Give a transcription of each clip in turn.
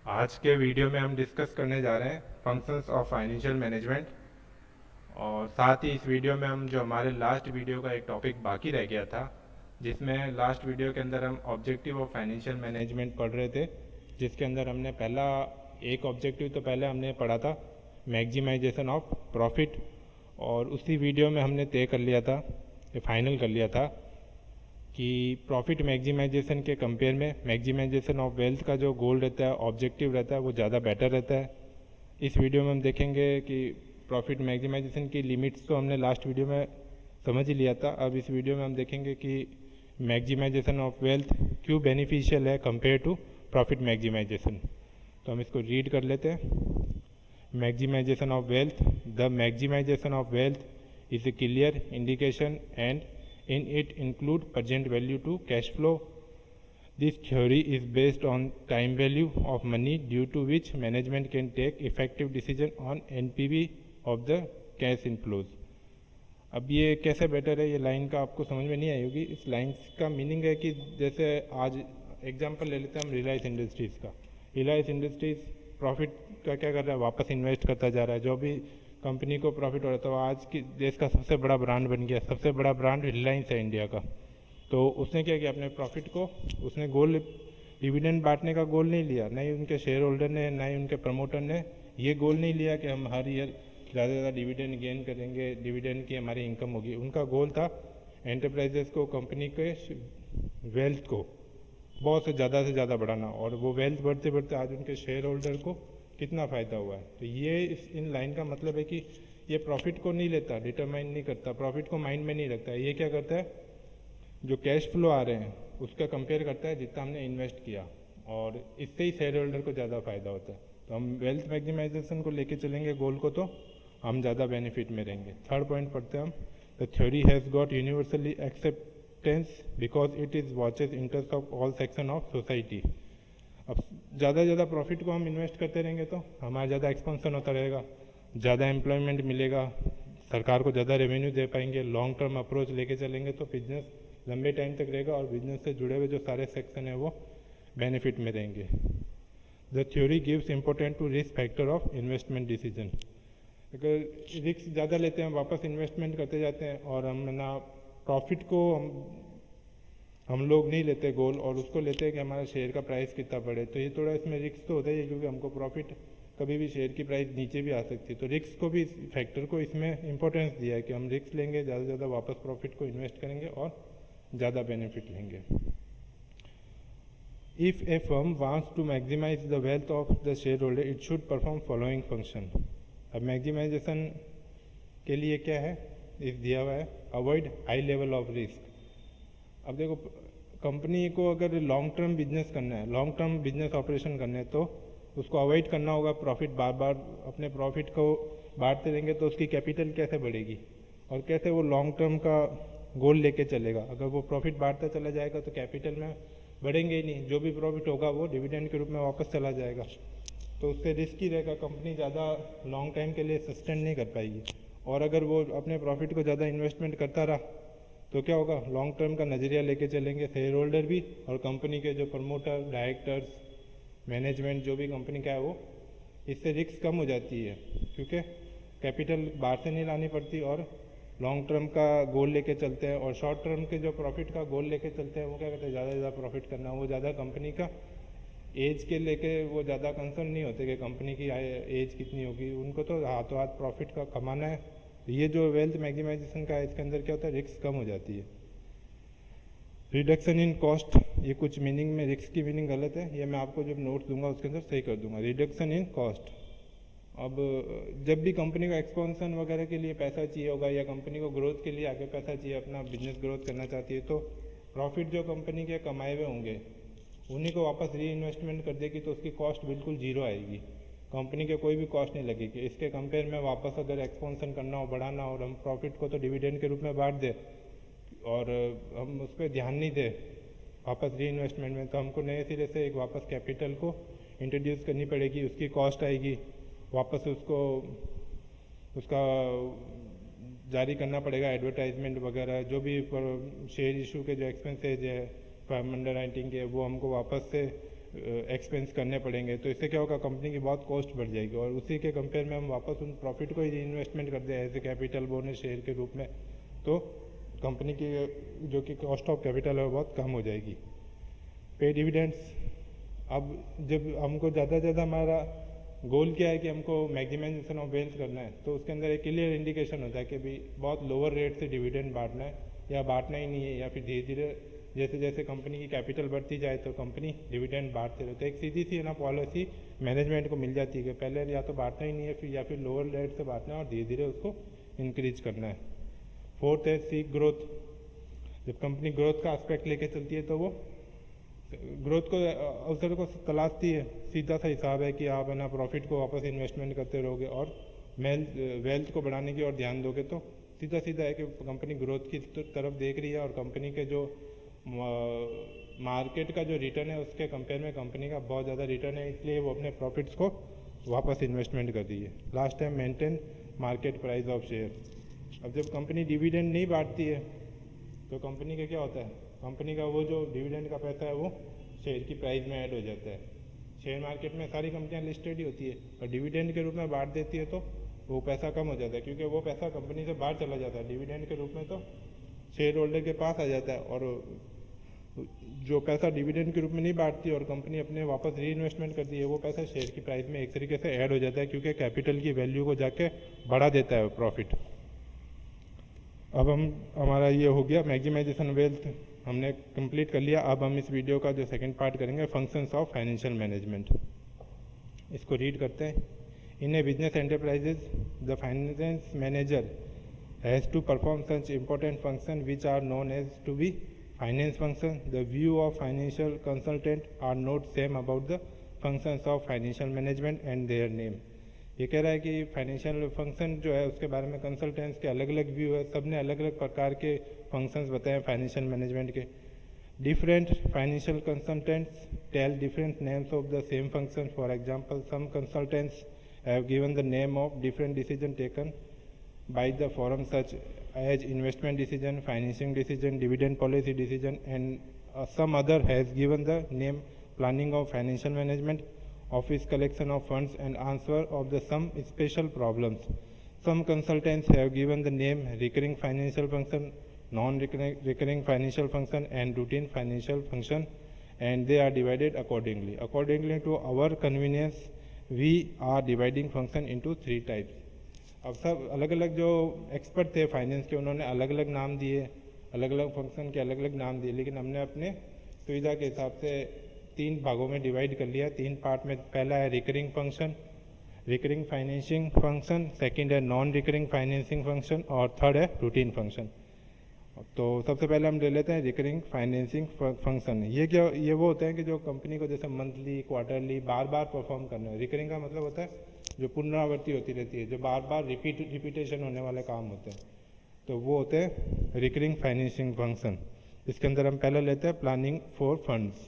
आज के वीडियो में हम डिस्कस करने जा रहे हैं फंक्शंस ऑफ फाइनेंशियल मैनेजमेंट। और साथ ही इस वीडियो में हम जो हमारे लास्ट वीडियो का एक टॉपिक बाकी रह गया था, जिसमें लास्ट वीडियो के अंदर हम ऑब्जेक्टिव ऑफ फाइनेंशियल मैनेजमेंट पढ़ रहे थे, जिसके अंदर हमने पहला एक ऑब्जेक्टिव तो पहले हमने पढ़ा था मैक्सिमाइजेशन ऑफ प्रॉफिट। और उसी वीडियो में हमने तय कर लिया था, फाइनल कर लिया था कि प्रॉफिट मैक्सिमाइजेशन के कंपेयर में मैक्सिमाइजेशन ऑफ वेल्थ का जो गोल रहता है, ऑब्जेक्टिव रहता है, वो ज़्यादा बेटर रहता है। इस वीडियो में हम देखेंगे कि प्रॉफिट मैक्सिमाइजेशन की लिमिट्स तो हमने लास्ट वीडियो में समझ ही लिया था। अब इस वीडियो में हम देखेंगे कि मैक्सिमाइजेशन ऑफ वेल्थ क्यों बेनिफिशियल है कंपेयर टू प्रॉफिट मैक्सिमाइजेशन। तो हम इसको रीड कर लेते हैं। Maximization of wealth, the maximization of wealth is a clear indication and in it include present value to cash flow. This theory is based on time value of money, due to which management can take effective decision on NPV of the cash inflows. अब ये कैसे better है, ये line का आपको समझ में नहीं आई होगी। इस लाइन का मीनिंग है कि जैसे आज एग्जांपल ले लेते हैं हम रिलायंस इंडस्ट्रीज़ का। रिलायंस इंडस्ट्रीज़ प्रॉफिट का क्या कर रहा है, वापस इन्वेस्ट करता जा रहा है। जो भी कंपनी को प्रॉफिट हो रहा है, तो आज की देश का सबसे बड़ा ब्रांड बन गया। सबसे बड़ा ब्रांड रिलायंस है इंडिया का। तो उसने क्या किया, अपने प्रॉफिट को उसने गोल डिविडेंड बांटने का गोल नहीं लिया, नहीं उनके शेयर होल्डर ने, ना ही उनके प्रमोटर ने ये गोल नहीं लिया कि हम हर ईयर ज़्यादा से ज़्यादा डिविडेंड गेन करेंगे, डिविडेंड की हमारी इनकम होगी। उनका गोल था एंटरप्राइजेस को, कंपनी के वेल्थ को बहुत से ज़्यादा बढ़ाना। और वो वेल्थ बढ़ते बढ़ते आज उनके शेयर होल्डर को कितना फ़ायदा हुआ है। तो ये इन लाइन का मतलब है कि ये प्रॉफिट को नहीं लेता, डिटरमाइन नहीं करता, प्रॉफिट को माइंड में नहीं रखता है। ये क्या करता है, जो कैश फ्लो आ रहे हैं उसका कंपेयर करता है जितना हमने इन्वेस्ट किया, और इससे ही शेयर होल्डर को ज़्यादा फ़ायदा होता है। तो हम वेल्थ मैक्सिमाइजेशन को लेके चलेंगे गोल को, तो हम ज़्यादा बेनिफिट में रहेंगे। थर्ड पॉइंट पढ़ते हैं हम। The theory has got universally acceptance because it is watches interest of all section of society. अब ज़्यादा प्रॉफिट को हम इन्वेस्ट करते रहेंगे तो हमारा ज़्यादा एक्सपेंशन होता रहेगा, ज़्यादा एम्प्लॉयमेंट मिलेगा, सरकार को ज़्यादा रेवेन्यू दे पाएंगे। लॉन्ग टर्म अप्रोच लेके चलेंगे तो बिजनेस लंबे टाइम तक रहेगा, और बिजनेस से जुड़े हुए जो सारे सेक्शन हैं वो बेनिफिट में रहेंगे। The theory gives important to risk factor of investment decision. अगर रिस्क ज़्यादा लेते हैं, वापस इन्वेस्टमेंट करते जाते हैं, और हम ना प्रॉफिट को हम लोग नहीं लेते गोल, और उसको लेते हैं कि हमारा शेयर का प्राइस कितना बढ़े, तो ये थोड़ा इसमें रिस्क तो होता ही है, क्योंकि हमको प्रॉफिट कभी भी शेयर की प्राइस नीचे भी आ सकती है। तो रिस्क को भी, फैक्टर को इसमें इंपॉर्टेंस दिया है कि हम रिस्क लेंगे, ज़्यादा से ज़्यादा वापस प्रॉफिट को इन्वेस्ट करेंगे और ज़्यादा बेनिफिट लेंगे। If a firm wants to maximise the wealth of the share holder, it should perform following function. अब मैक्सिमाइजेशन के लिए क्या है, इस दिया हुआ है, avoid high level of risk. अब देखो, कंपनी को अगर लॉन्ग टर्म बिजनेस करना है, लॉन्ग टर्म बिजनेस ऑपरेशन करना है, तो उसको अवॉइड करना होगा प्रॉफिट। बार बार अपने प्रॉफिट को बांटते रहेंगे तो उसकी कैपिटल कैसे बढ़ेगी, और कैसे वो लॉन्ग टर्म का गोल लेके चलेगा। अगर वो प्रॉफिट बांटता चला जाएगा तो कैपिटल में बढ़ेंगे ही नहीं, जो भी प्रॉफिट होगा वो डिविडेंड के रूप में वापस चला जाएगा। तो उससे रिस्की रहेगा, कंपनी ज़्यादा लॉन्ग टाइम के लिए सस्टेन नहीं कर पाएगी। और अगर वो अपने प्रॉफिट को ज़्यादा इन्वेस्टमेंट करता रहा तो क्या होगा, लॉन्ग टर्म का नज़रिया लेके चलेंगे शेयर होल्डर भी, और कंपनी के जो प्रमोटर, डायरेक्टर्स, मैनेजमेंट जो भी कंपनी का है वो, इससे रिस्क कम हो जाती है, क्योंकि कैपिटल बाहर से नहीं लानी पड़ती, और लॉन्ग टर्म का गोल लेके चलते हैं। और शॉर्ट टर्म के जो प्रॉफिट का गोल लेके चलते हैं वो क्या करते हैं, ज़्यादा से ज़्यादा प्रॉफिट करना। वो ज़्यादा कंपनी का एज के लेके वो ज़्यादा कंसर्न नहीं होते कि कंपनी की एज कितनी होगी, उनको तो हाथों हाथ प्रॉफिट का कमाना है। ये जो वेल्थ मैक्सिमाइजेशन का है, इसके अंदर क्या होता है, रिस्क कम हो जाती है। रिडक्शन इन कॉस्ट, ये कुछ मीनिंग में रिस्क की मीनिंग गलत है, ये मैं आपको जब नोट्स दूंगा उसके अंदर सही कर दूंगा। रिडक्शन इन कॉस्ट, अब जब भी कंपनी को एक्सपेंशन वगैरह के लिए पैसा चाहिए होगा, या कंपनी को ग्रोथ के लिए आगे पैसा चाहिए, अपना बिजनेस ग्रोथ करना चाहती है, तो प्रॉफिट जो कंपनी के कमाए हुए होंगे उन्हीं को वापस री इन्वेस्टमेंट कर देगी, तो उसकी कॉस्ट बिल्कुल जीरो आएगी, कंपनी के कोई भी कॉस्ट नहीं लगेगी। इसके कंपेयर में वापस अगर एक्सपेंशन करना हो, बढ़ाना हो, और हम प्रॉफिट को तो डिविडेंड के रूप में बांट दें और हम उस पर ध्यान नहीं दें वापस री इन्वेस्टमेंट में, तो हमको नए सिरे से एक वापस कैपिटल को इंट्रोड्यूस करनी पड़ेगी, उसकी कॉस्ट आएगी, वापस उसका जारी करना पड़ेगा, एडवर्टाइजमेंट वगैरह, जो भी शेयर इशू के जो एक्सपेंसेज है, फर्म अंडर राइटिंग के, वो हमको वापस से एक्सपेंस करने पड़ेंगे, तो इससे क्या होगा, कंपनी की बहुत कॉस्ट बढ़ जाएगी और उसी के कंपेयर में हम वापस उन प्रॉफिट को ही री इन्वेस्टमेंट कर दें as a capital bonus share के रूप में, तो कंपनी की जो कि कॉस्ट ऑफ कैपिटल है वो बहुत कम हो जाएगी। पे डिविडेंड्स, अब जब हमको ज़्यादा से ज़्यादा हमारा गोल क्या है कि हमको मैक्सिमाइजेशन ऑफ वेल्थ करना है, तो उसके अंदर एक क्लियर इंडिकेशन होता है कि भाई बहुत लोअर रेट से डिविडेंड बांटना है या बांटना ही नहीं है, या फिर धीरे धीरे जैसे जैसे कंपनी की कैपिटल बढ़ती जाए तो कंपनी डिविडेंड बांटते रहते। तो एक सीधी सी ना पॉलिसी मैनेजमेंट को मिल जाती है कि पहले या तो बांटना ही नहीं है, फिर या फिर लोअर रेट से बांटना है और धीरे धीरे उसको इंक्रीज करना है। फोर्थ है सीक ग्रोथ। जब कंपनी ग्रोथ का एस्पेक्ट लेके चलती है तो वो ग्रोथ को अवसर को तलाशती है। सीधा सा हिसाब है कि आप है ना प्रॉफिट को वापस इन्वेस्टमेंट करते रहोगे और वेल्थ को बढ़ाने की ओर ध्यान दोगे, तो सीधा सीधा है कि कंपनी ग्रोथ की तरफ देख रही है और कंपनी के जो मार्केट का जो रिटर्न है उसके कंपेयर में कंपनी का बहुत ज़्यादा रिटर्न है, इसलिए वो अपने प्रॉफिट्स को वापस इन्वेस्टमेंट कर रही है। Last time maintain market price of share. अब जब कंपनी डिविडेंड नहीं बांटती है तो कंपनी का क्या होता है, कंपनी का वो जो डिविडेंड का पैसा है वो शेयर की प्राइस में ऐड हो जाता है। शेयर मार्केट में सारी कंपनियां लिस्टेड ही होती है, और डिविडेंड के रूप में बांट देती है तो वो पैसा कम हो जाता है, क्योंकि वो पैसा कंपनी से बाहर चला जाता है। डिविडेंड के रूप में तो शेयर होल्डर के पास आ जाता है, और जो पैसा डिविडेंड के रूप में नहीं बांटती और कंपनी अपने वापस री इन्वेस्टमेंट करती है, वो पैसा शेयर की प्राइस में एक तरीके से ऐड हो जाता है, क्योंकि कैपिटल की वैल्यू को जाके बढ़ा देता है प्रॉफिट। अब हमारा ये हो गया मैक्सिमाइजेशन वेल्थ, हमने कंप्लीट कर लिया। अब हम इस वीडियो का जो सेकंड पार्ट करेंगे, फंक्शंस ऑफ फाइनेंशियल मैनेजमेंट। इसको रीड करते हैं। In a business enterprises the finance manager has to perform such important function which are known as to be finance function. The view of financial consultant are not same about the functions of financial management and their name. ये कह रहा है कि financial function जो है उसके बारे में कंसल्टेंट्स के अलग अलग व्यू है, सब ने अलग अलग प्रकार के फंक्शंस बताए फाइनेंशियल मैनेजमेंट के। Different financial consultants tell different names of the same function. For example, some consultants have given the name of different decision taken by the forum such as investment decision, financing decision, dividend policy decision, and some other has given the name planning of financial management, office collection of funds and answer of the some special problems. Some consultants have given the name recurring financial function, non-recurring financial function and routine financial function, and they are divided accordingly. Accordingly to our convenience, we are dividing function into 3 types. अब सब अलग अलग जो expert थे finance के, उन्होंने अलग अलग नाम दिए, अलग अलग फंक्शन के अलग अलग नाम दिए, लेकिन हमने अपने सुविधा के हिसाब से 3 भागों में डिवाइड कर लिया, 3 पार्ट में। पहला है recurring function, recurring financing function, second है नॉन रिकरिंग फाइनेंसिंग फंक्शन, और थर्ड है रूटीन फंक्शन। तो सबसे पहले हम ले लेते हैं रिकरिंग फाइनेंसिंग फंक्शन। ये क्या, ये वो होते हैं कि जो कंपनी को जैसे मंथली, क्वार्टरली, बार बार परफॉर्म करना है। रिकरिंग का मतलब होता है जो पुनरावृत्ति होती रहती है, जो बार बार रिपीटेशन होने वाले काम होते हैं, तो वो होते हैं रिकरिंग फाइनेंसिंग फंक्शन। इसके अंदर हम पहले लेते हैं प्लानिंग फॉर फंड्स।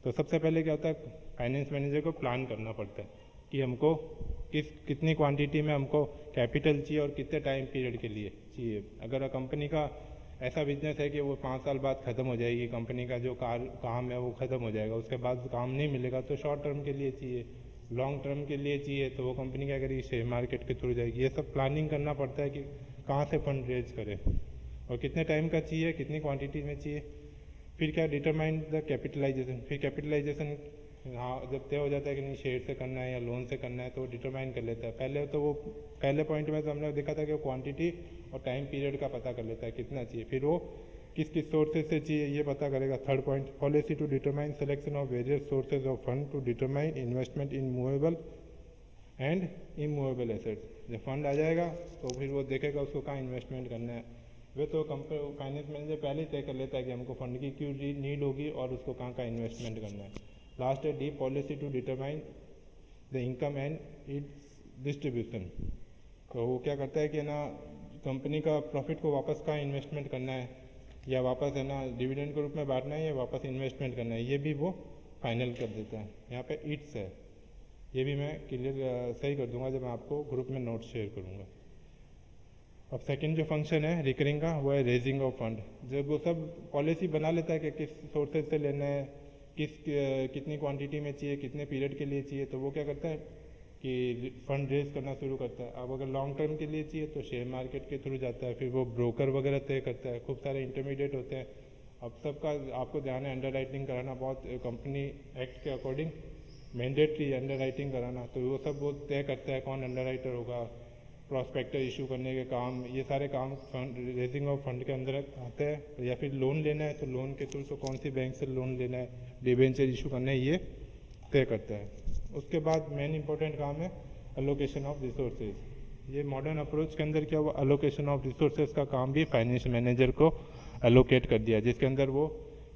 तो सबसे पहले क्या होता है, फाइनेंस मैनेजर को प्लान करना पड़ता है कि हमको कितनी क्वांटिटी में हमको कैपिटल चाहिए और कितने टाइम पीरियड के लिए चाहिए। अगर कंपनी का ऐसा बिजनेस है कि वो 5 साल बाद ख़त्म हो जाएगी, कंपनी का जो काम है वो ख़त्म हो जाएगा, उसके बाद काम नहीं मिलेगा, तो शॉर्ट टर्म के लिए चाहिए, लॉन्ग टर्म के लिए चाहिए, तो वो कंपनी क्या करेगी, शेयर मार्केट के थ्रू जाएगी। ये सब प्लानिंग करना पड़ता है कि कहाँ से फंड रेज करें और कितने टाइम का चाहिए, कितनी क्वांटिटी में चाहिए। फिर क्या, डिटरमाइन द कैपिटलाइजेशन। फिर कैपिटलाइजेशन हाँ जब तय हो जाता है कि नहीं शेयर से करना है या लोन से करना है, तो डिटरमाइन कर लेता है। पहले तो वो पहले पॉइंट में तो हमने देखा था कि वो क्वांटिटी और टाइम पीरियड का पता कर लेता है कितना चाहिए, फिर वो किस किस सोर्सेज से चाहिए ये पता करेगा। Third point, policy to determine selection of various sources of fund to determine investment in movable and immovable assets. जब फंड आ जाएगा तो फिर वो देखेगा उसको कहाँ इन्वेस्टमेंट करना है। वे तो फाइनेंस मैनेजर पहले ही तय कर लेता है कि हमको फंड की क्यों नीड होगी और उसको कहाँ का इन्वेस्टमेंट करना है। लास्ट है the policy to determine the income and its distribution. तो वो क्या करता है कि ना कंपनी का प्रॉफिट को वापस कहाँ इन्वेस्टमेंट करना है, या वापस है ना डिविडेंड के रूप में बांटना है या वापस इन्वेस्टमेंट करना है, ये भी वो फाइनल कर देता है। यहाँ पे इट्स है, ये भी मैं क्लियर सही कर दूंगा जब मैं आपको ग्रुप में नोट शेयर करूँगा। अब सेकंड जो फंक्शन है रिकरिंग का, वो है रेजिंग ऑफ फंड। जब वो सब पॉलिसी बना लेता है कि किस सोर्सेज से लेना है, कितनी क्वांटिटी में चाहिए, कितने पीरियड के लिए चाहिए, तो वो क्या करता है कि फंड रेज करना शुरू करता है। अब अगर लॉन्ग टर्म के लिए चाहिए तो शेयर मार्केट के थ्रू जाता है, फिर वो ब्रोकर वगैरह तय करता है, खूब सारे इंटरमीडिएट होते हैं। अब सबका आपको ध्यान है, अंडर राइटिंग कराना बहुत कंपनी एक्ट के अकॉर्डिंग मैंडेटरी अंडर राइटिंग कराना, तो वो सब वो तय करता है कौन अंडर राइटर होगा, प्रॉस्पेक्टर इशू करने के काम, ये सारे काम फंड रेजिंग ऑफ फंड के अंदर आते हैं। या फिर लोन लेना है तो लोन के थ्रू तो कौन सी बैंक से लोन लेना है, डिबेंचर इशू करना है, ये तय करता है। उसके बाद मेन इंपॉर्टेंट काम है अलोकेशन ऑफ रिसोर्सेज। ये मॉडर्न अप्रोच के अंदर क्या हुआ, अलोकेशन ऑफ रिसोर्सेज का काम भी फाइनेंशियल मैनेजर को अलोकेट कर दिया, जिसके अंदर वो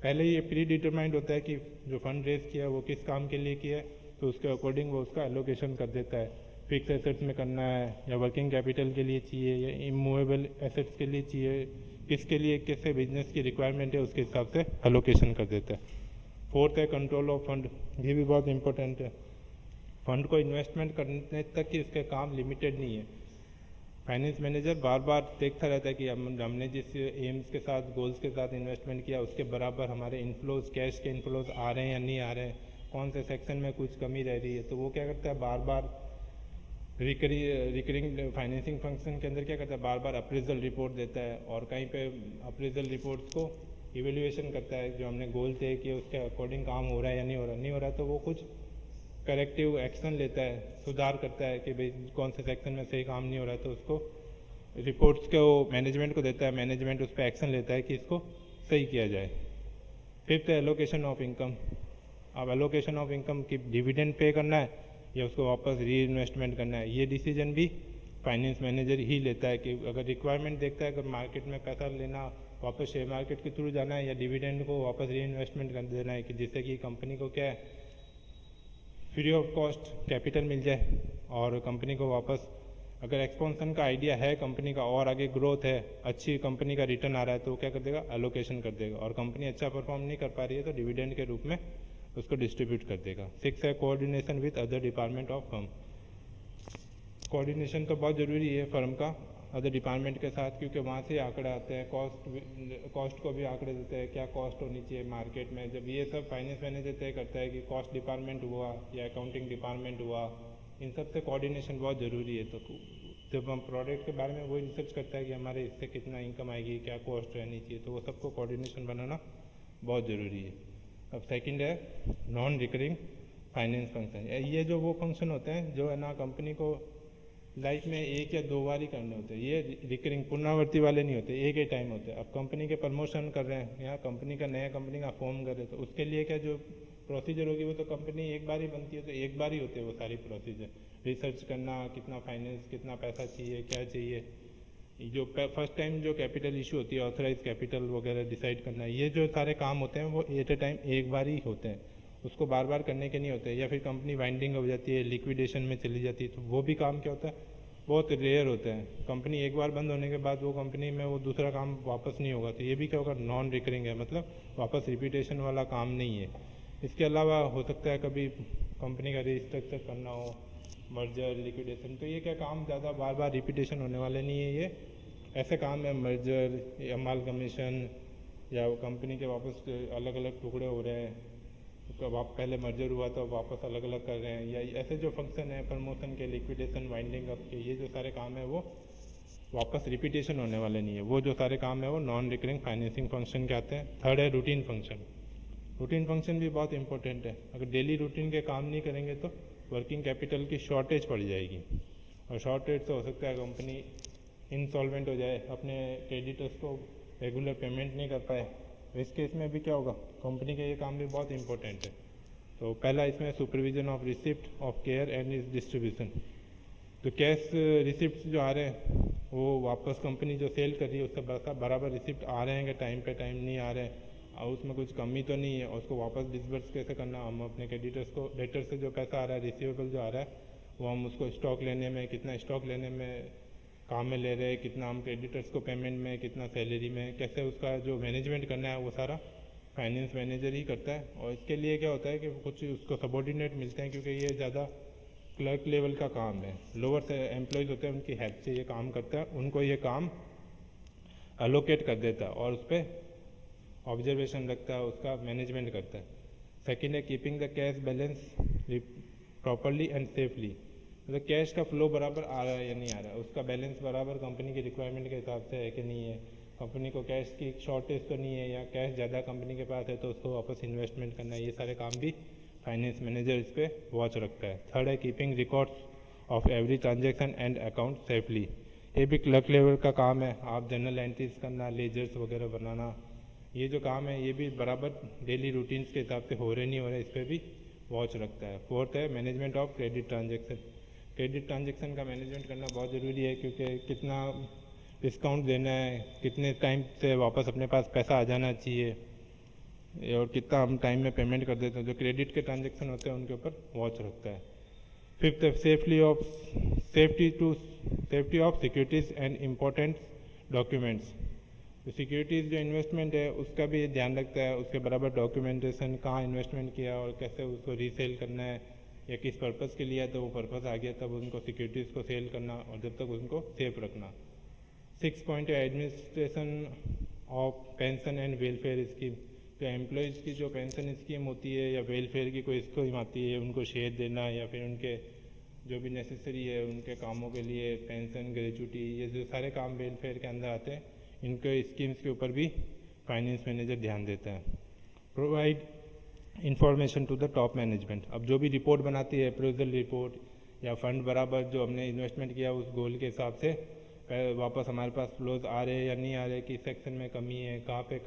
पहले ही ये प्री डिटरमाइंड होता है कि जो फंड रेज किया वो किस काम के लिए किया है, तो उसके अकॉर्डिंग वो उसका एलोकेशन कर देता है। फिक्स एसेट्स में करना है या वर्किंग कैपिटल के लिए चाहिए या इमूवेबल एसेट्स के लिए चाहिए, किसके लिए कैसे बिजनेस की रिक्वायरमेंट है उसके हिसाब से एलोकेशन कर देता है। फोर्थ है कंट्रोल ऑफ फंड, ये भी बहुत इंपॉर्टेंट है। फंड को इन्वेस्टमेंट करने तक कि इसके काम लिमिटेड नहीं है। फाइनेंस मैनेजर बार बार देखता रहता है कि हमने जिस एम्स के साथ, गोल्स के साथ इन्वेस्टमेंट किया उसके बराबर हमारे इनफ्लोज, कैश के इनफ्लोज आ रहे हैं या नहीं आ रहे हैं, कौन से सेक्शन में कुछ कमी रह रही है, तो वो क्या करता है बार बार रिकरिंग फाइनेंसिंग फंक्शन के अंदर क्या करता है, बार बार अप्रेजल रिपोर्ट देता है और कहीं पे अप्रेजल रिपोर्ट्स को इवेल्युएशन करता है, जो हमने गोल तय किए उसके अकॉर्डिंग काम हो रहा है या नहीं हो रहा, नहीं हो रहा तो वो कुछ करेक्टिव एक्शन लेता है, सुधार करता है कि भाई कौन से सेक्शन में सही काम नहीं हो रहा है, तो उसको रिपोर्ट्स को मैनेजमेंट को देता है, मैनेजमेंट उस पर एक्शन लेता है कि इसको सही किया जाए। फिफ्थ है एलोकेशन ऑफ इनकम। अब एलोकेशन ऑफ इनकम की डिविडेंड पे करना है या उसको वापस री इन्वेस्टमेंट करना है, ये डिसीजन भी फाइनेंस मैनेजर ही लेता है कि अगर रिक्वायरमेंट देखता है, अगर मार्केट में पैसा लेना वापस शेयर मार्केट के थ्रू जाना है या डिविडेंड को वापस री इन्वेस्टमेंट कर देना है, कि जिससे कि कंपनी को क्या है फ्री ऑफ कॉस्ट कैपिटल मिल जाए और कंपनी को वापस, अगर एक्सपेंशन का आइडिया है कंपनी का और आगे ग्रोथ है, अच्छी कंपनी का रिटर्न आ रहा है, तो वो क्या कर देगा, एलोकेशन कर देगा, और कंपनी अच्छा परफॉर्म नहीं कर पा रही है तो डिविडेंड के रूप में उसको डिस्ट्रीब्यूट कर देगा। 6 है coordination with other department of firm. Coordination तो बहुत ज़रूरी है फर्म का अदर डिपार्टमेंट के साथ, क्योंकि वहाँ से आंकड़े आते हैं, कॉस्ट को भी आंकड़े देते हैं, क्या कॉस्ट होनी चाहिए मार्केट में। जब ये सब फाइनेंस मैनेजर तय करता है कि कॉस्ट डिपार्टमेंट हुआ या अकाउंटिंग डिपार्टमेंट हुआ, इन सब से कोऑर्डिनेशन बहुत ज़रूरी है। तो जब हम प्रोडक्ट के बारे में वही रिसर्च करता है कि हमारे इससे कितना इनकम आएगी, क्या कॉस्ट रहनी चाहिए, तो वो सबको कोऑर्डिनेशन बनाना बहुत ज़रूरी है। अब सेकंड है नॉन रिकरिंग फाइनेंस फंक्शन। ये जो वो फंक्शन होते हैं जो है ना कंपनी को लाइफ में एक या दो बार ही करने होते हैं, ये रिकरिंग पुनरावृत्ति वाले नहीं होते, एक ही टाइम होते हैं। अब कंपनी के प्रमोशन कर रहे हैं या कंपनी का नया कंपनी का फॉर्म कर रहे हैं, तो उसके लिए क्या जो प्रोसीजर होगी वो तो कंपनी एक बार ही बनती है, तो एक बार ही होते हैं वो सारी प्रोसीजर। रिसर्च करना, कितना फाइनेंस, कितना पैसा चाहिए, क्या चाहिए, जो फर्स्ट टाइम जो कैपिटल इशू होती है, ऑथराइज कैपिटल वगैरह डिसाइड करना, ये जो सारे काम होते हैं वो एट ए टाइम एक बार ही होते हैं, उसको बार बार करने के नहीं होते। या फिर कंपनी वाइंडिंग हो जाती है, लिक्विडेशन में चली जाती है, तो वो भी काम क्या होता है, बहुत रेयर होता है। कंपनी एक बार बंद होने के बाद वो कंपनी में वो दूसरा काम वापस नहीं होगा, तो ये भी क्या होगा, नॉन रिकरिंग है, मतलब वापस रिपीटेशन वाला काम नहीं है। इसके अलावा हो सकता है कभी कंपनी का रिस्ट्रक्चर करना हो, मर्जर, लिक्विडेशन, तो ये क्या काम ज़्यादा बार बार रिपीटेशन होने वाले नहीं है। ये ऐसे काम है मर्जर, अमालगमेशन, या कंपनी के वापस अलग अलग टुकड़े हो रहे हैं, तो आप पहले मर्जर हुआ तो वापस अलग अलग कर रहे हैं, या ऐसे जो फंक्शन है प्रमोशन के, लिक्विडेशन, वाइंडिंग अप के, ये जो सारे काम है वो वापस रिपीटेशन होने वाले नहीं है। वो जो सारे काम है वो नॉन रिकरिंग फाइनेंसिंग फंक्शन के आते हैं। थर्ड है रूटीन फंक्शन। रूटीन फंक्शन भी बहुत इंपॉर्टेंट है। अगर डेली रूटीन के काम नहीं करेंगे तो वर्किंग कैपिटल की शॉर्टेज पड़ जाएगी, और शॉर्टेज से हो सकता है कंपनी इंसॉल्वेंट हो जाए, अपने क्रेडिटर्स को रेगुलर पेमेंट नहीं कर पाए। इस केस में भी क्या होगा, कंपनी के ये काम भी बहुत इंपॉर्टेंट है। तो पहला इसमें supervision of receipt of care and is distribution. तो कैश रिसिप्ट जो आ रहे हैं वो वापस कंपनी जो सेल कर रही है उससे बराबर रिसिप्ट आ रहे हैं कि टाइम पे टाइम नहीं आ रहे हैं, और उसमें कुछ कमी तो नहीं है, और उसको वापस डिसबर्स कैसे करना, हम अपने क्रेडिटर्स को, डेटर से जो पैसा आ रहा है, रिसीवेबल जो आ रहा है, वो हम उसको स्टॉक लेने में, कितना स्टॉक लेने में काम में ले रहे हैं, कितना हम क्रेडिटर्स को पेमेंट में, कितना सैलरी में, कैसे उसका जो मैनेजमेंट करना है वो सारा फाइनेंस मैनेजर ही करता है। और इसके लिए क्या होता है कि कुछ उसको सबॉर्डिनेट मिलते हैं, क्योंकि ये ज़्यादा क्लर्क लेवल का काम है, लोअर से एम्प्लॉयज़ होते हैं उनकी हेल्प से ये काम करता है, उनको ये काम एलोकेट कर देता है और उस पर ऑब्जर्वेशन रखता है, उसका मैनेजमेंट करता है। सेकेंड है keeping the cash balance properly and safely, मतलब कैश का फ्लो बराबर आ रहा है या नहीं आ रहा है, उसका बैलेंस बराबर कंपनी की रिक्वायरमेंट के हिसाब से है कि नहीं है, कंपनी को कैश की शॉर्टेज तो नहीं है या कैश ज़्यादा कंपनी के पास है तो उसको वापस इन्वेस्टमेंट करना है, ये सारे काम भी फाइनेंस मैनेजर इस पर वॉच रखता है। थर्ड है keeping records of every transaction and account safely, ये भी क्लर्क लेवल का काम है, आप जर्नल एंट्रीज करना, लेजर्स वगैरह बनाना, ये जो काम है ये भी बराबर डेली रूटीन्स के हिसाब से हो रहे नहीं हो रहे, इस पर भी वॉच रखता है। फोर्थ है management of credit transaction, credit transaction का मैनेजमेंट करना बहुत ज़रूरी है, क्योंकि कितना डिस्काउंट देना है, कितने टाइम से वापस अपने पास पैसा आ जाना चाहिए और कितना हम टाइम में पेमेंट कर देते हैं, जो क्रेडिट के ट्रांजेक्शन होते हैं उनके ऊपर वॉच रखता है। फिफ्थ है safety of securities and important documents, तो सिक्योरिटीज़ जो इन्वेस्टमेंट है उसका भी ध्यान रखता है, उसके बराबर डॉक्यूमेंटेशन, कहाँ इन्वेस्टमेंट किया और कैसे उसको रीसेल करना है या किस पर्पज़ के लिए है, तो वो पर्पज़ आ गया तब उनको सिक्योरिटीज़ को सेल करना और जब तक उनको सेफ रखना। 6 पॉइंट है administration of pension and welfare scheme, तो एम्प्लॉयज़ की जो पेंशन स्कीम होती है या वेलफेयर की कोई स्कीम आती है उनको शेयर देना या फिर उनके जो भी नेसेसरी है उनके कामों के लिए पेंशन, ग्रेजुटी, ये जो सारे काम वेलफेयर के अंदर आते हैं, इनके स्कीम्स के ऊपर भी फाइनेंस मैनेजर ध्यान देता है। Provide information to the top management, अब जो भी रिपोर्ट बनाती है, अप्रेजल रिपोर्ट या फंड बराबर जो हमने इन्वेस्टमेंट किया उस गोल के हिसाब से वापस हमारे पास फ्लोज आ रहे हैं या नहीं आ रहे, किस सेक्शन में कमी है, कहाँ पे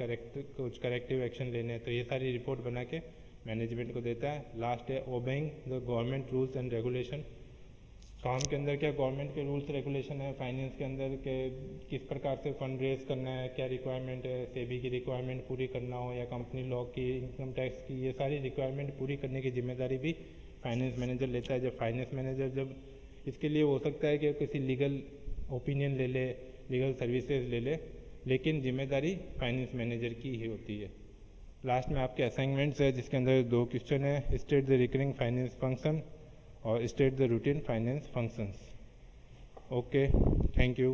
कुछ करेक्टिव एक्शन लेने हैं, तो ये सारी रिपोर्ट बना के मैनेजमेंट को देता है। लास्ट है obeying the government rules and regulation, काम के अंदर क्या गवर्नमेंट के रूल्स रेगुलेशन है, फाइनेंस के अंदर के किस प्रकार से फंड रेज करना है, क्या रिक्वायरमेंट है, सेबी की रिक्वायरमेंट पूरी करना हो या कंपनी लॉ की, इनकम टैक्स की, ये सारी रिक्वायरमेंट पूरी करने की जिम्मेदारी भी फाइनेंस मैनेजर लेता है। जब फाइनेंस मैनेजर जब इसके लिए हो सकता है कि किसी लीगल ओपिनियन ले ले, लीगल सर्विसेज ले ले, लेकिन जिम्मेदारी फाइनेंस मैनेजर की ही होती है। लास्ट में आपके असाइनमेंट्स है जिसके अंदर 2 क्वेश्चन है, state the recurring finance function और state the routine finance functions. Okay, thank you.